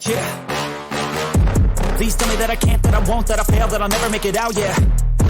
Yeah. Please tell me that I can't, that I won't, that I fail, that I'll never make it out, yeah.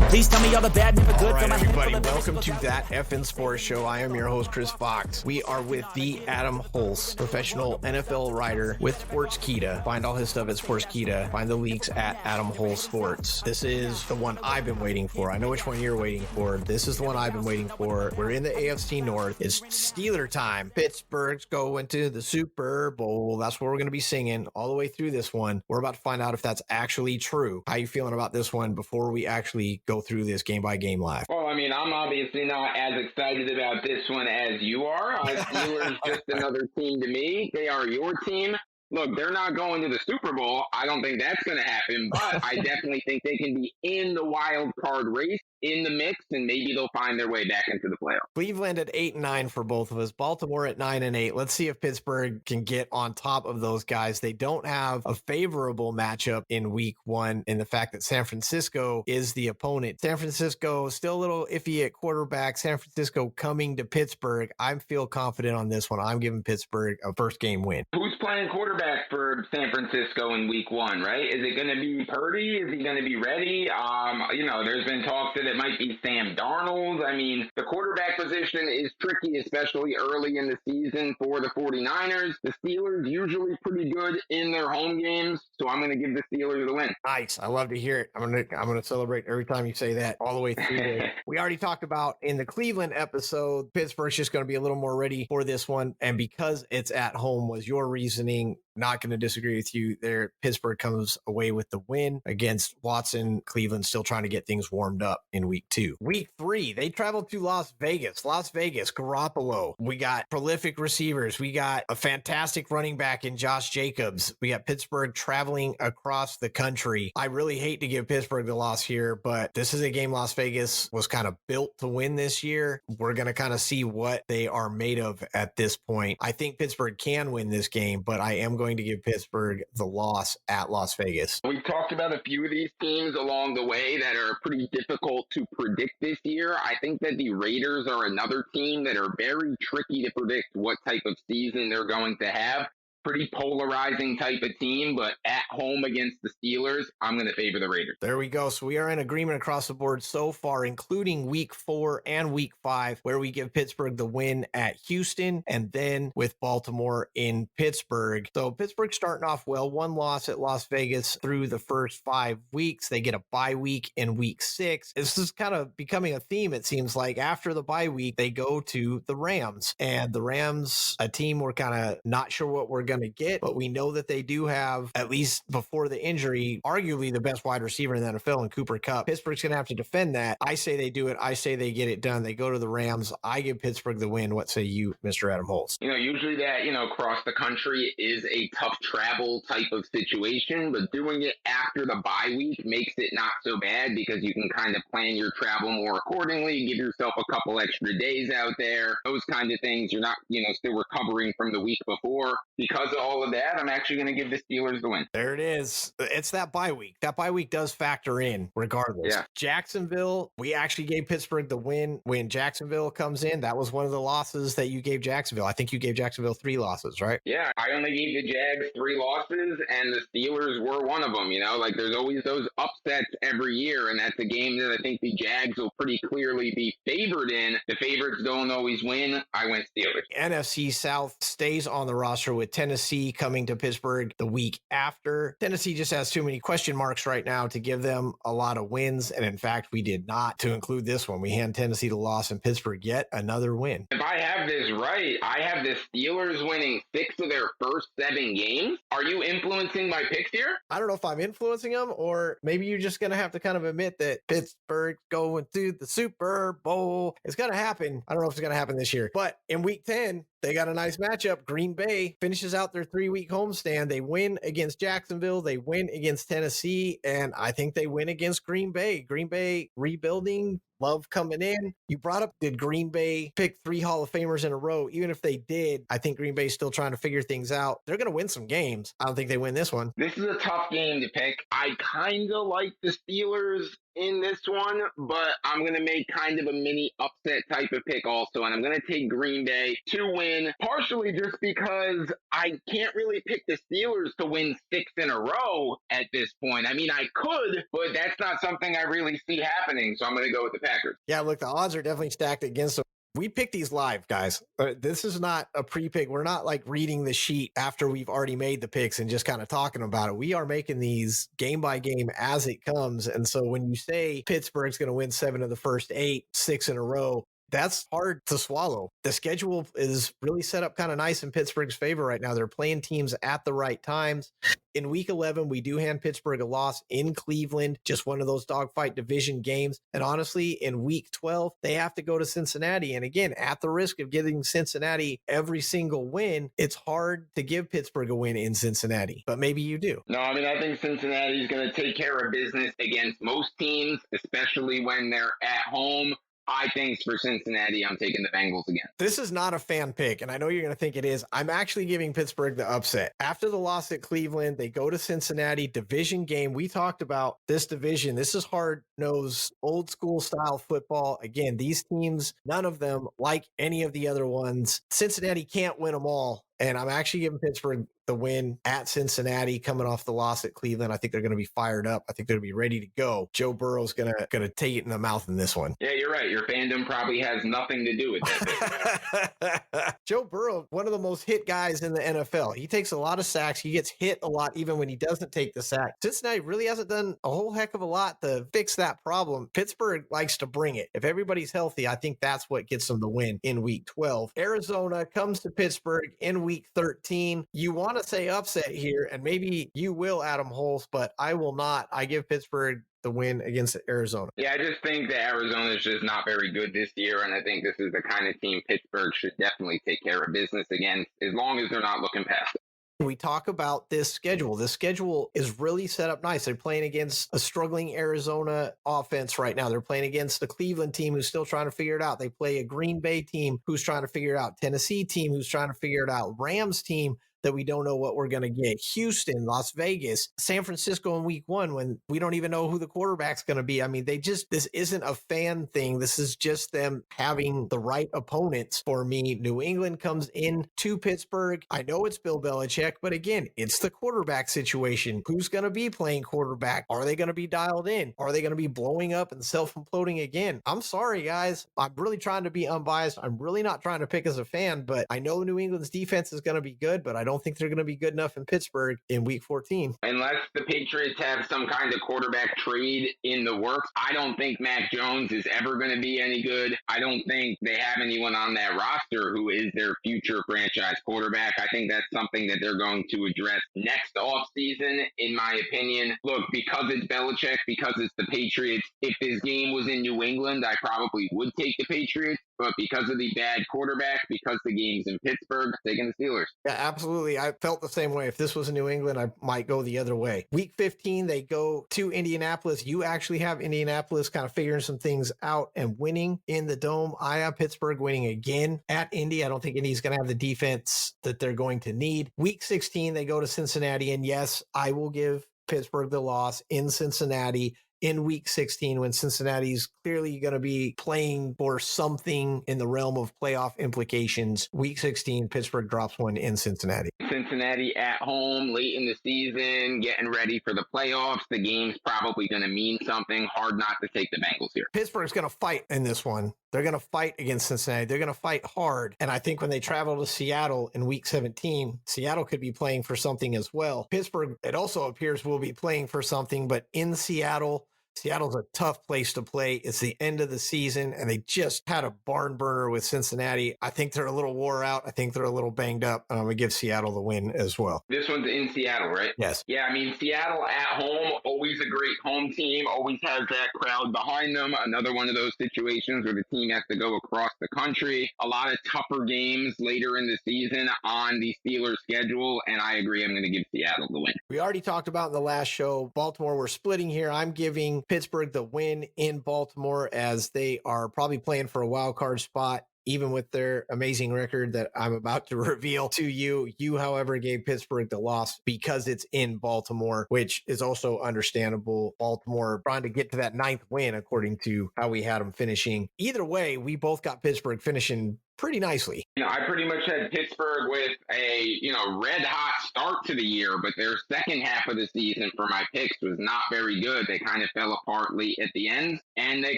Please tell me all the bad, never good. All right, everybody, welcome to That Effin' Sports Show. I am your host, Chris Fox. We are with the Adam Hulse, professional NFL writer with Sportskeeda. Find all his stuff at Sportskeeda. Find the leaks at Adam Hulse Sports. This is the one I've been waiting for. I know which one you're waiting for. This is the one I've been waiting for. We're in the AFC North. It's Steeler time. Pittsburgh's going to the Super Bowl. That's what we're going to be singing all the way through this one. We're about to find out if that's actually true. How you feeling about this one before we actually go through this game by game live? Well, I mean, I'm obviously not as excited about this one as you are. Steelers just another team to me. They are your team. Look, they're not going to the Super Bowl. I don't think that's going to happen, but I definitely think they can be in the wild card race, in the mix, and maybe they'll find their way back into the playoffs. Cleveland at 8-9 for both of us. Baltimore at 9-8. Let's see if Pittsburgh can get on top of those guys. They don't have a favorable matchup in week one in the fact that San Francisco is the opponent. San Francisco still a little iffy at quarterback. San Francisco coming to Pittsburgh. I feel confident on this one. I'm giving Pittsburgh a first game win. Who's playing quarterback for San Francisco in week one, right? Is it going to be Purdy? Is he going to be ready? There's been talk that it might be Sam Darnold. I mean, the quarterback position is tricky, especially early in the season for the 49ers. The Steelers usually pretty good in their home games, so I'm going to give the Steelers the win. Nice. I love to hear it. I'm going to celebrate every time you say that all the way through it. We already talked about in the Cleveland episode, Pittsburgh's just going to be a little more ready for this one, and because it's at home was your reasoning. Not going to disagree with you there. Pittsburgh comes away with the win against Watson. Cleveland still trying to get things warmed up in week two. Week three, they traveled to Las Vegas. Las Vegas, Garoppolo. We got prolific receivers. We got a fantastic running back in Josh Jacobs. We got Pittsburgh traveling across the country. I really hate to give Pittsburgh the loss here, but this is a game Las Vegas was kind of built to win this year. We're going to kind of see what they are made of at this point. I think Pittsburgh can win this game, but I am going to give Pittsburgh the loss at Las Vegas. We've talked about a few of these teams along the way that are pretty difficult to predict this year. I think that the Raiders are another team that are very tricky to predict what type of season they're going to have. Pretty polarizing type of team, but at home against the Steelers, I'm going to favor the Raiders. There we go. So we are in agreement across the board so far, including week 4 and week 5, where we give Pittsburgh the win at Houston and then with Baltimore in Pittsburgh. So Pittsburgh starting off well, 1 loss at Las Vegas through the first 5 weeks. They get a bye week in week 6. This is kind of becoming a theme, it seems like. After the bye week, they go to the Rams, and the Rams, a team we're kind of not sure what we're going to get, but we know that they do have, at least before the injury, arguably the best wide receiver in the NFL in Cooper Kupp. Pittsburgh's going to have to defend that. I say they do it. I say they get it done. They go to the Rams. I give Pittsburgh the win. What say you, Mr. Adam Hulse? Usually that, across the country is a tough travel type of situation, but doing it after the bye week makes it not so bad because you can kind of plan your travel more accordingly, give yourself a couple extra days out there, those kind of things. You're not, still recovering from the week before. Because of all of that, I'm actually going to give the Steelers the win. There it is. It's that bye week. That bye week does factor in regardless. Yeah. Jacksonville, we actually gave Pittsburgh the win when Jacksonville comes in. That was one of the losses that you gave Jacksonville. I think you gave Jacksonville 3 losses, right? Yeah, I only gave the Jags 3 losses, and the Steelers were one of them. There's always those upsets every year, and that's a game that I think the Jags will pretty clearly be favored in. The favorites don't always win. I went Steelers. NFC South stays on the roster with Tennessee coming to Pittsburgh the week after. Tennessee just has too many question marks right now to give them a lot of wins. And in fact, we did not to include this one. We hand Tennessee the loss and Pittsburgh yet another win. If I have this right, I have the Steelers winning 6 of their first 7 games. Are you influencing my picks here? I don't know if I'm influencing them, or maybe you're just going to have to kind of admit that Pittsburgh's going to the Super Bowl. It's going to happen. I don't know if it's going to happen this year, but in week 10, they got a nice matchup. Green Bay finishes out their 3-week homestand. They win against Jacksonville. They win against Tennessee. And I think they win against Green Bay. Green Bay rebuilding love coming in. You brought up, did Green Bay pick 3 Hall of Famers in a row? Even if they did, I think Green Bay's still trying to figure things out. They're going to win some games. I don't think they win this one. This is a tough game to pick. I kind of like the Steelers in this one, but I'm going to make kind of a mini upset type of pick also, and I'm going to take Green Bay to win, partially just because I can't really pick the Steelers to win 6 in a row at this point. I mean, I could, but that's not something I really see happening, so I'm going to go with the Packers. Yeah, look, the odds are definitely stacked against them. We pick these live, guys. This is not a pre-pick. We're not like reading the sheet after we've already made the picks and just kind of talking about it. We are making these game by game as it comes. And so when you say Pittsburgh's going to win 7 of the first 8, 6 in a row, that's hard to swallow. The schedule is really set up kind of nice in Pittsburgh's favor right now. They're playing teams at the right times. In week 11, we do hand Pittsburgh a loss in Cleveland, just one of those dogfight division games. And honestly, in week 12, they have to go to Cincinnati. And again, at the risk of giving Cincinnati every single win, it's hard to give Pittsburgh a win in Cincinnati, but maybe you do. No, I mean, I think Cincinnati is going to take care of business against most teams, especially when they're at home. I think for Cincinnati, I'm taking the Bengals again. This is not a fan pick, and I know you're going to think it is. I'm actually giving Pittsburgh the upset. After the loss at Cleveland, they go to Cincinnati, division game. We talked about this division. This is hard-nosed, old-school style football. Again, these teams, none of them like any of the other ones. Cincinnati can't win them all, and I'm actually giving Pittsburgh the win at Cincinnati coming off the loss at Cleveland. I think they're going to be fired up. I think they're going to be ready to go. Joe Burrow's going to take it in the mouth in this one. Yeah, you're right. Your fandom probably has nothing to do with that. Joe Burrow, one of the most hit guys in the NFL. He takes a lot of sacks. He gets hit a lot even when he doesn't take the sack. Cincinnati really hasn't done a whole heck of a lot to fix that problem. Pittsburgh likes to bring it. If everybody's healthy, I think that's what gets them the win in week 12. Arizona comes to Pittsburgh in week 13. You want to say upset here, and maybe you will, Adam Hulse, but I will not. I give Pittsburgh the win against Arizona. Yeah, I just think that Arizona is just not very good this year, and I think this is the kind of team Pittsburgh should definitely take care of business against, as long as they're not looking past it. We talk about this schedule. This schedule is really set up nice. They're playing against a struggling Arizona offense right now. They're playing against the Cleveland team who's still trying to figure it out. They play a Green Bay team who's trying to figure it out. Tennessee team who's trying to figure it out. Rams team that we don't know what we're going to get. Houston, Las Vegas, San Francisco in week 1 when we don't even know who the quarterback's going to be. I mean, this isn't a fan thing. This is just them having the right opponents for me. New England comes in to Pittsburgh. I know it's Bill Belichick, but again, it's the quarterback situation. Who's going to be playing quarterback? Are they going to be dialed in? Are they going to be blowing up and self-imploding again? I'm sorry, guys. I'm really trying to be unbiased. I'm really not trying to pick as a fan, but I know New England's defense is going to be good, but I don't think they're going to be good enough in Pittsburgh in week 14. Unless the Patriots have some kind of quarterback trade in the works, I don't think Mac Jones is ever going to be any good. I don't think they have anyone on that roster who is their future franchise quarterback. I think that's something that they're going to address next offseason, in my opinion. Look, because it's Belichick, because it's the Patriots, if this game was in New England, I probably would take the Patriots. But because of the bad quarterback, because the game's in Pittsburgh, taking the Steelers. Yeah, absolutely. I felt the same way. If this was in New England, I might go the other way. Week 15, they go to Indianapolis. You actually have Indianapolis kind of figuring some things out and winning in the Dome. I have Pittsburgh winning again at Indy. I don't think Indy's going to have the defense that they're going to need. Week 16, they go to Cincinnati. And yes, I will give Pittsburgh the loss in Cincinnati in week 16 when Cincinnati's clearly going to be playing for something in the realm of playoff implications. Week 16, Pittsburgh drops one in Cincinnati. Cincinnati at home late in the season, getting ready for the playoffs. The game's probably going to mean something. Hard not to take the Bengals here. Pittsburgh's going to fight in this one. They're going to fight against Cincinnati. They're going to fight hard. And I think when they travel to Seattle in week 17, Seattle could be playing for something as well. Pittsburgh, it also appears, will be playing for something, but in Seattle's a tough place to play. It's the end of the season, and they just had a barn burner with Cincinnati. I think they're a little wore out. I think they're a little banged up. I'm going to give Seattle the win as well. This one's in Seattle, right? Yes. Yeah, I mean, Seattle at home, always a great home team, always has that crowd behind them. Another one of those situations where the team has to go across the country. A lot of tougher games later in the season on the Steelers' schedule, and I agree. I'm going to give Seattle the win. We already talked about in the last show, Baltimore, we're splitting here. I'm giving Pittsburgh the win in Baltimore, as they are probably playing for a wild card spot, even with their amazing record that I'm about to reveal to you. You, however, gave Pittsburgh the loss because it's in Baltimore, which is also understandable. Baltimore trying to get to that 9th win, according to how we had them finishing. Either way, we both got Pittsburgh finishing pretty nicely. I pretty much had Pittsburgh with a, red hot start to the year, but their second half of the season for my picks was not very good. They kind of fell apart late at the end, and they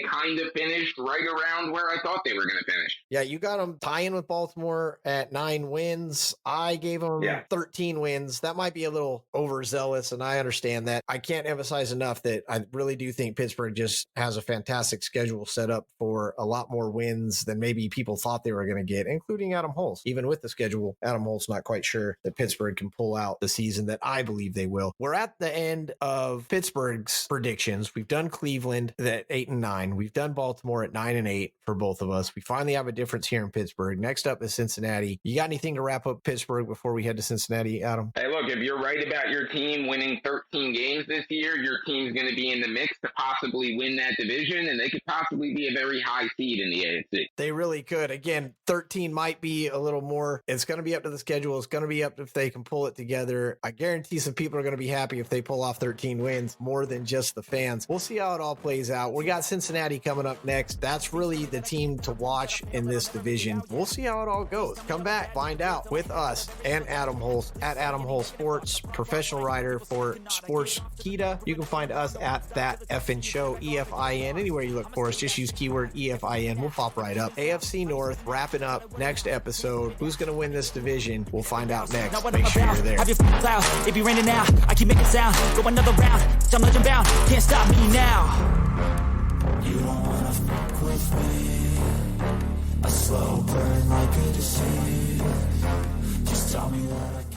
kind of finished right around where I thought they were going to finish. Yeah, you got them tying with Baltimore at 9 wins. I gave them 13 wins. That might be a little overzealous, and I understand that. I can't emphasize enough that I really do think Pittsburgh just has a fantastic schedule set up for a lot more wins than maybe people thought they were going to get, including Adam Hulse. Even with the schedule, Adam Hulse not quite sure that Pittsburgh can pull out the season that I believe they will. We're at the end of Pittsburgh's predictions. We've done Cleveland at 8-9. We've done Baltimore at 9-8 for both of us. We finally have a difference here in Pittsburgh. Next up is Cincinnati. You got anything to wrap up Pittsburgh before we head to Cincinnati, Adam? Hey, look, if you're right about your team winning 13 games this year, your team's going to be in the mix to possibly win that division, and they could possibly be a very high seed in the AFC. They really could. Again, 13 might be a little more. It's going to be up to the schedule. It's going to be up if they can pull it together. I guarantee some people are going to be happy if they pull off 13 wins, more than just the fans. We'll see how it all plays out. We got Cincinnati coming up next. That's really the team to watch in this division. We'll see how it all goes. Come back, find out with us and Adam Hulse at Adam Hulse Sports, professional writer for Sports Kita. You can find us at That Effin' Show, EFIN. Anywhere you look for us, just use keyword EFIN. We'll pop right up. AFC North wrapping up next episode. Who's going to win this division? We'll find out next. Make sure you're there. Have your cloud. It be raining now. I keep making sound. Go another round. I'm legend bound. Can't stop me now. You don't wanna fuck with me. A slow burn like a disease. Just tell me that I